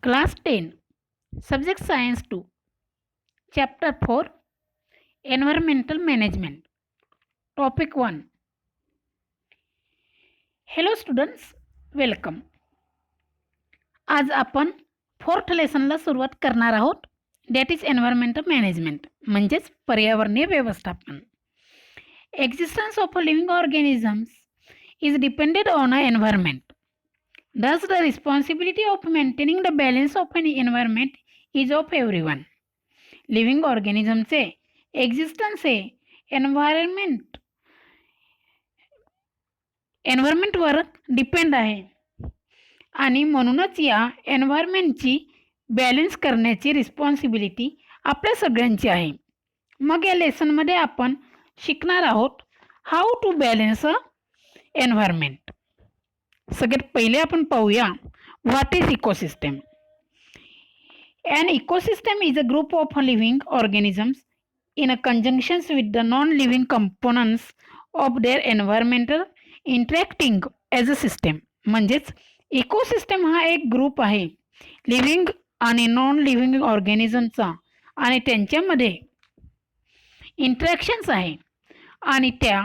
Class 10, Subject Science 2, Chapter 4, Environmental Management. Topic 1. Hello students, welcome. आज आपण 4th लेसनला सुरुवात करणार आहोत. दॅट इज एन्व्हायरमेंटल मॅनेजमेंट म्हणजेच पर्यावरणीय व्यवस्थापन. Existence of a living organisms is depended on a environment. Thus, the responsibility of maintaining the balance of an environment is of everyone. Living ऑर्गॅनिझमचे existence हे एन्व्हायरमेंटवर डिपेंड आहे आणि म्हणूनच या एन्व्हायरमेंटची बॅलन्स करण्याची रिस्पॉन्सिबिलिटी आपल्या सगळ्यांची आहे. मग या लेसनमध्ये आपण शिकणार आहोत how to balance a environment. सगळ्यात पहिले आपण पाहूया what is ecosystem. An ecosystem is a group of living organisms in a conjunction with the non-living components of their environmental interacting as a system. म्हणजेच इकोसिस्टम हा एक group आहे living आणि non living ऑर्गॅनिझमचा आणि त्यांच्यामध्ये इंटरॅक्शन्स आहे आणि त्या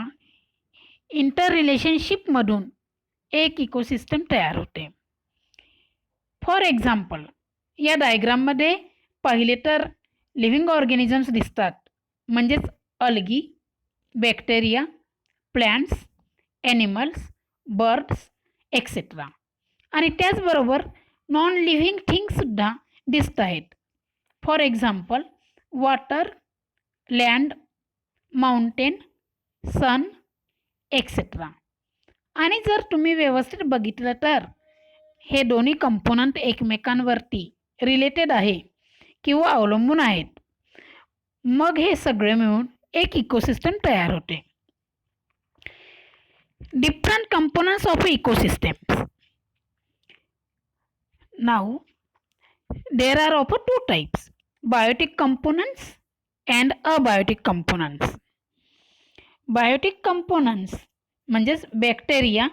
इंटर रिलेशनशिपमधून एक इकोसिस्टम तयार होते. फॉर एक्झाम्पल, या डायग्राममध्ये पाहिले तर लिव्हिंग ऑर्गॅनिझम्स दिसतात म्हणजेच algae, bacteria, plants, animals, birds etcetera. आणि त्याचबरोबर नॉन लिव्हिंग थिंग्ससुद्धा दिसत आहेत. For example water, land, mountain, sun etcetera. आणि जर तुम्ही व्यवस्थित बघितलं तर हे दोन्ही कंपोनंट एकमेकांवरती रिलेटेड आहे किंवा अवलंबून आहेत. मग हे सगळे मिळून एक इकोसिस्टम तयार होते. Different components of ecosystems. Now there are of 2 types, biotic components and abiotic components. Biotic components म्हणजेच bacteria,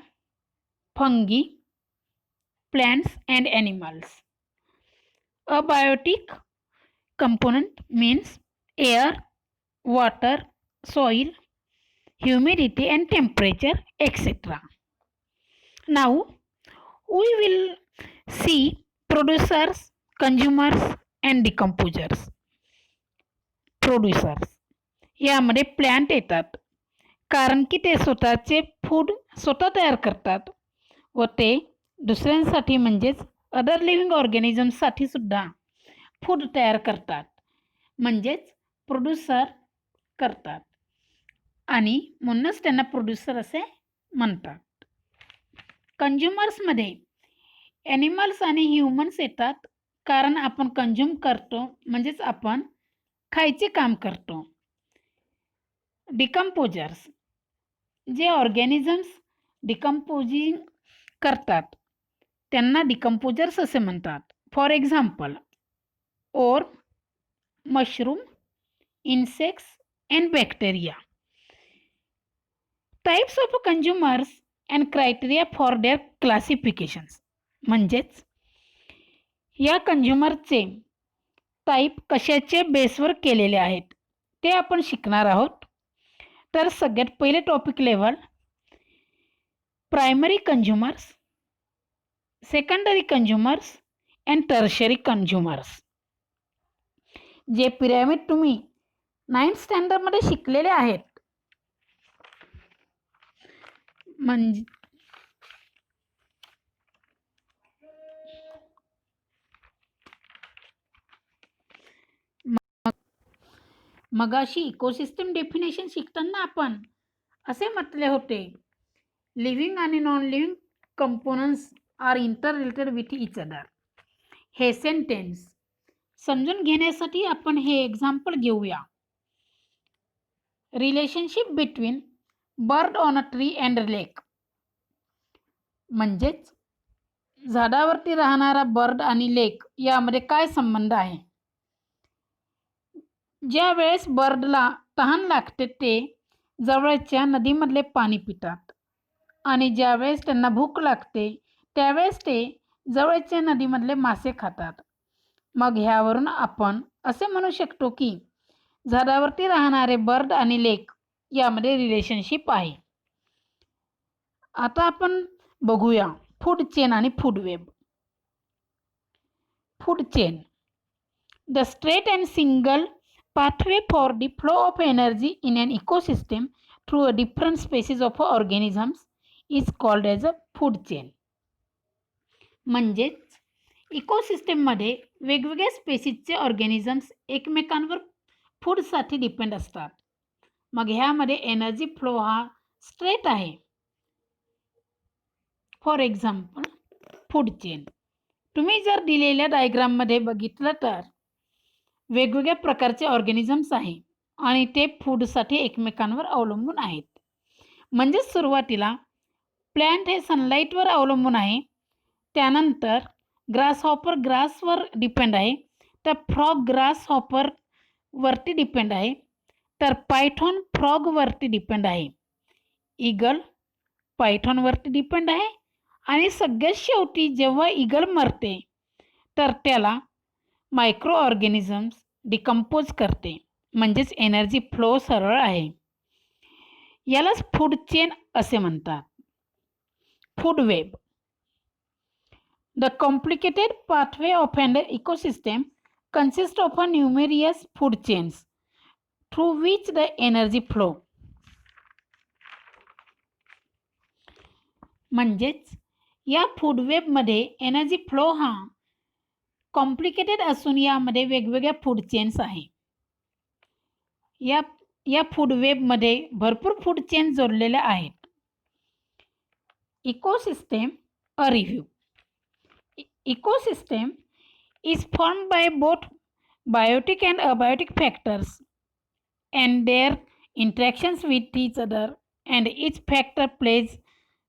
fungi, plants and animals. Abiotic component means air, water, soil, humidity and temperature etc. Now we will see producers, consumers and decomposers. Producers यामध्ये plant येतात कारण की ते स्वतःचे food स्वतः तयार करतात व ते दुसऱ्यांसाठी म्हणजेच अदर लिव्हिंग ऑर्गॅनिझम्ससाठी सुद्धा फूड तयार करतात म्हणजेच प्रोड्यूसर करतात आणि म्हणूनच त्यांना प्रोड्यूसर असे म्हणतात. कंझ्युमर्समध्ये ॲनिमल्स आणि ह्युमन्स येतात कारण आपण कंझ्युम करतो म्हणजेच आपण खायचे काम करतो. डिकम्पोजर्स जे ऑर्गॅनिझम्स डिकम्पोजिंग करतात त्यांना डिकम्पोजर्स असे म्हणतात. For example or, mushroom, insects and bacteria. Types of consumers and criteria for their classifications. म्हणजेच या कंझ्युमरचे टाईप कशाच्या बेसवर केलेले आहेत ते आपण शिकणार आहोत. तर सगळ्यात पहिले topic level primary consumers, secondary consumers and tertiary consumers. जे पिरॅमिड तुम्ही 9th स्टँडर्डमध्ये शिकलेले आहेत. म्हणजे मगाशी इकोसिस्टम डेफिनेशन शिकताना आपण असे म्हटले होते लिव्हिंग आणि non living components are interrelated with each other. हे सेंटेन्स समजून घेण्यासाठी आपण हे एक्झाम्पल घेऊया. Relationship between bird on a tree and lake. म्हणजेच झाडावरती राहणारा बर्ड आणि लेक यामध्ये काय संबंध आहे. ज्या वेळेस बर्डला तहान लागते ते जवळच्या नदीमधले पाणी पितात आणि ज्या वेळेस त्यांना भूक लागते त्यावेळेस ते जवळच्या नदीमधले मासे खातात. मग ह्यावरून आपण असे म्हणू शकतो की झाडावरती राहणारे बर्ड आणि लेक यामध्ये रिलेशनशिप आहे. आता आपण बघूया फूड चेन आणि food web. Food chain, the straight and single pathway for the flow of energy in an ecosystem through a different species of organisms is called as a food chain. म्हणजेच इकोसिस्टममध्ये वेगवेगळ्या स्पेसीसचे organisms एकमेकांवर फूडसाठी depend असतात. मग ह्यामध्ये energy flow हा straight आहे. For example food chain. तुम्ही जर दिलेल्या डायग्राममध्ये बघितलं तर वेगवेगळ्या प्रकारचे ऑर्गॅनिझम्स आहे आणि ते फूडसाठी एकमेकांवर अवलंबून आहेत. म्हणजेच सुरुवातीला प्लॅन्ट हे सनलाईटवर अवलंबून आहे, त्यानंतर ग्रासहॉपर ग्रासवर डिपेंड आहे, तर फ्रॉग ग्रासहॉपरवरती डिपेंड आहे, तर पायथॉन फ्रॉगवरती डिपेंड आहे, ईगल पायथॉनवरती डिपेंड आहे आणि सगळ्यात शेवटी जेव्हा ईगल मरते तर त्याला मायक्रो ऑर्गॅनिझम्स डिकम्पोज करते. म्हणजेच एनर्जी फ्लो सरळ आहे. यालाच फूड चेन असे म्हणतात. Food web, the complicated pathway of an ecosystem consists of a numerous food chains through which the energy flow. म्हणजेच या फूड वेबमध्ये एनर्जी फ्लो हा कॉम्प्लिकेटेड असून यामध्ये वेगवेगळ्या फूड चेन्स आहे. या फूड वेबमध्ये भरपूर फूड चेन जोडलेल्या आहेत. Ecosystem a review. Ecosystem is formed by both biotic and abiotic factors and their interactions with each other, and each factor plays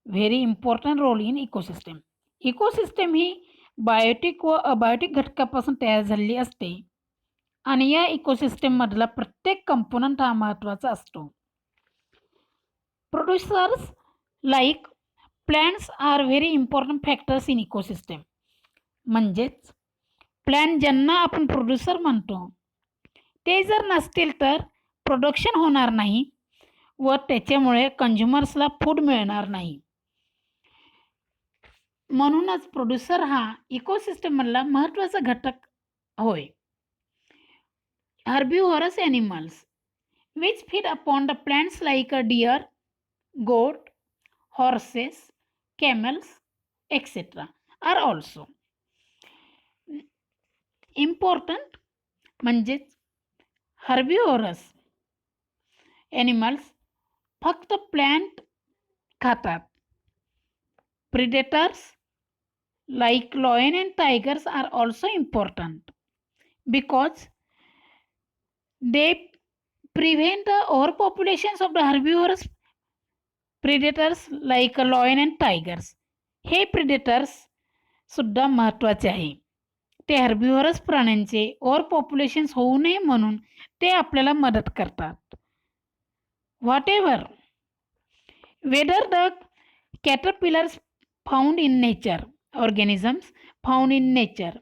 very important role in ecosystem. Ecosystem ही biotic व abiotic घटकापासून तयार झालेली असते आणि या इकोसिस्टममधला प्रत्येक कंपोनंट हा महत्त्वाचा असतो. Producers like plants are very important factors in ecosystem. म्हणजेच प्लॅन्ट ज्यांना आपण प्रोड्युसर म्हणतो ते जर नसतील तर प्रोडक्शन होणार नाही व त्याच्यामुळे कंझ्युमर्सला फूड मिळणार नाही. म्हणूनच प्रोड्युसर हा इकोसिस्टममधला महत्त्वाचा घटक होय. हर्बिव्हरस animals which feed upon the plants like a deer, goat, horses, camels, etc. are also important. म्हणजेच हर्बिव्हरस ॲनिमल्स फक्त प्लॅन्ट खातात. Predators like lion and tigers are also important because they prevent the overpopulations of the herbivorous predators like lion and tigers. हे predators सुद्धा महत्त्वाचे आहे. ते हर्बिव्हरस प्राण्यांचे over populations होऊ नये म्हणून ते आपल्याला मदत करतात. Whatever whether the caterpillars found in nature, organisms found in nature,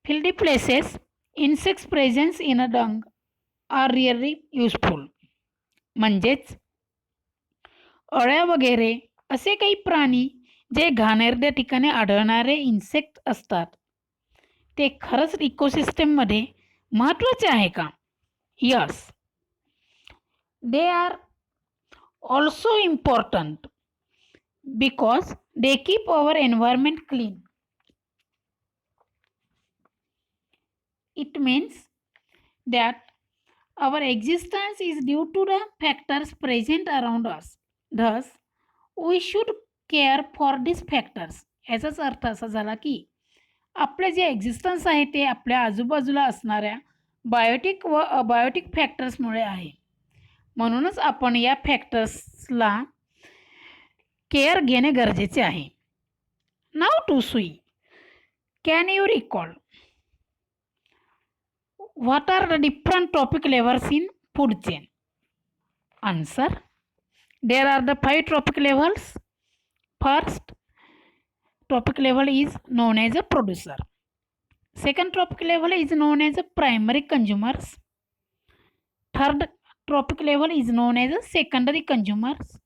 fieldy places, insects presence in a dung are really useful. म्हणजेच अळ्या वगैरे असे काही प्राणी जे घाणेरड्या ठिकाणी आढळणारे इन्सेक्ट असतात ते खरंच इकोसिस्टममध्ये महत्त्वाचे आहे का? Yes, they are also important because they keep our environment clean. It means that our existence is due to the factors present around us. Thus, we should care for these factors. याचाच अर्थ असा झाला की आपले जे existence आहे ते आपल्या आजूबाजूला असणाऱ्या बायोटिक व अबायोटिक फॅक्टर्समुळे आहे. म्हणूनच आपण या फॅक्टर्सला केअर घेणे गरजेचे आहे. नाव टू सुई, can you recall what are the different trophic levels in food chain? Answer, there are the 5 trophic levels. First, trophic level is known as a producer. Second trophic level is known as a primary consumers. Third trophic level is known as a secondary consumers.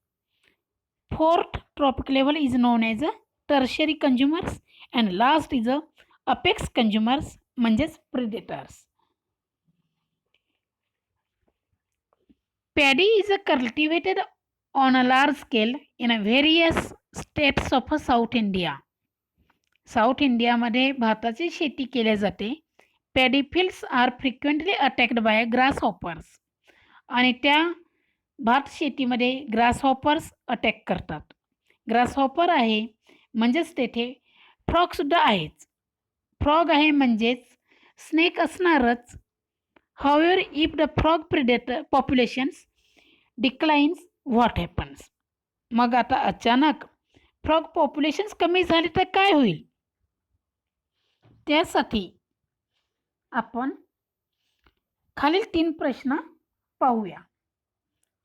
Fourth trophic level is known as a tertiary consumers. And last is a apex consumers म्हणजेच predators. Paddy is cultivated on a large scale in various states of South India. South इंडियामध्ये भाताची शेती केली जाते. Paddy fields are frequently attacked by grasshoppers आणि त्या भात शेतीमध्ये ग्रास हॉपर्स अटॅक करतात. ग्रास हॉपर आहे म्हणजेच तेथे फ्रॉगसुद्धा आहेच. फ्रॉग आहे म्हणजेच स्नेक असणारच. However, if the frog predator populations declines, what happens? मग आता अचानक फ्रॉग पॉप्युलेशन्स कमी झाली तर काय होईल? त्यासाठी आपण खालील 3 प्रश्न पाहूया.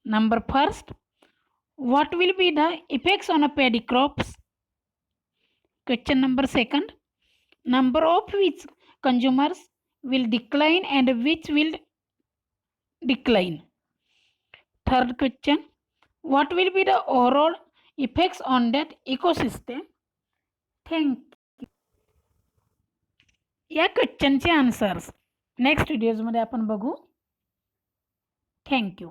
Number first, what will be the effects on a paddy crops? Question number second, number of which consumers will decline and which will decline? Third question, what will be the overall effects on that ecosystem? Thank you. या क्वेश्चनचे answers next व्हिडिओजमध्ये आपण बघू. Thank you.